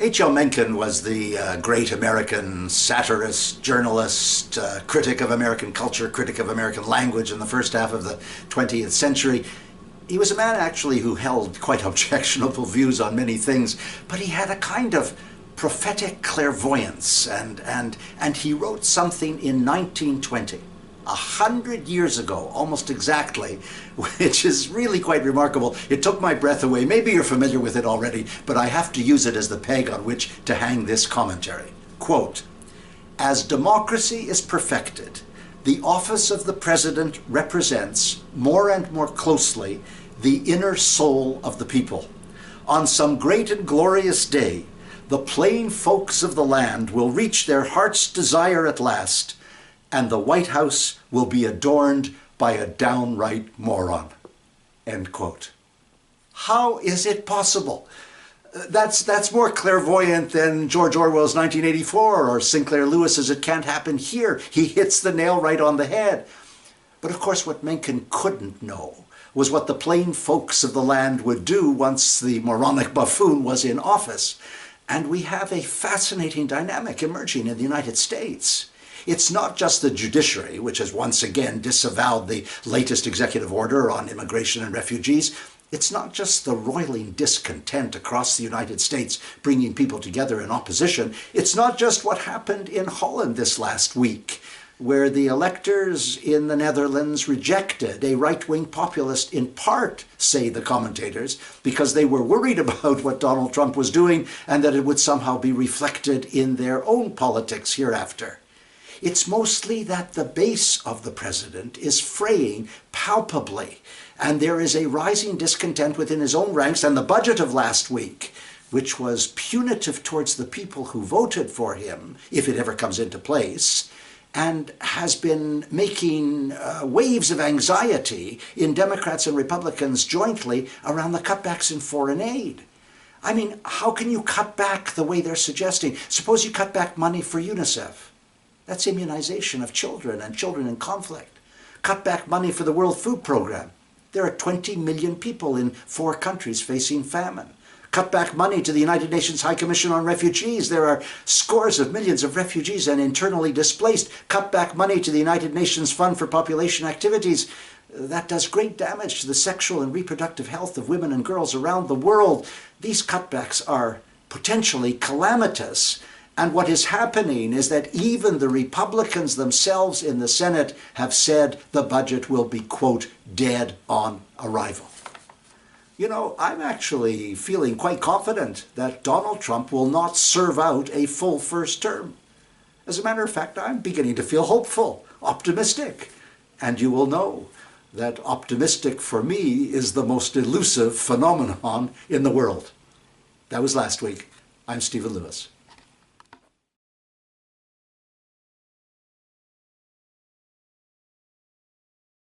H.L. Mencken was the great American satirist, journalist, critic of American culture, critic of American language in the first half of the 20th century. He was a man actually who held quite objectionable views on many things, but he had a kind of prophetic clairvoyance, and he wrote something in 1920. 100 years ago, almost exactly, which is really quite remarkable. It took my breath away. Maybe you're familiar with it already, but I have to use it as the peg on which to hang this commentary. Quote, "As democracy is perfected, the office of the president represents more and more closely the inner soul of the people. On some great and glorious day, the plain folks of the land will reach their heart's desire at last, and the White House will be adorned by a downright moron." End quote. How is it possible? That's more clairvoyant than George Orwell's 1984 or Sinclair Lewis's "It Can't Happen Here." He hits the nail right on the head. But of course what Mencken couldn't know was what the plain folks of the land would do once the moronic buffoon was in office. And we have a fascinating dynamic emerging in the United States. It's not just the judiciary, which has once again disavowed the latest executive order on immigration and refugees. It's not just the roiling discontent across the United States bringing people together in opposition. It's not just what happened in Holland this last week, where the electors in the Netherlands rejected a right-wing populist, in part, say the commentators, because they were worried about what Donald Trump was doing and that it would somehow be reflected in their own politics hereafter. It's mostly that the base of the president is fraying palpably, and there is a rising discontent within his own ranks. And the budget of last week, which was punitive towards the people who voted for him, if it ever comes into place, and has been making waves of anxiety in Democrats and Republicans jointly around the cutbacks in foreign aid. I mean, how can you cut back the way they're suggesting? Suppose you cut back money for UNICEF. That's immunization of children and children in conflict. Cut back money for the World Food Program. There are 20 million people in 4 countries facing famine. Cut back money to the United Nations High Commission on Refugees. There are scores of millions of refugees and internally displaced. Cut back money to the United Nations Fund for Population Activities. That does great damage to the sexual and reproductive health of women and girls around the world. These cutbacks are potentially calamitous. And what is happening is that even the Republicans themselves in the Senate have said the budget will be, quote, dead on arrival. You know, I'm actually feeling quite confident that Donald Trump will not serve out a full first term. As a matter of fact, I'm beginning to feel hopeful, optimistic. And you will know that optimistic for me is the most elusive phenomenon in the world. That was last week. I'm Stephen Lewis.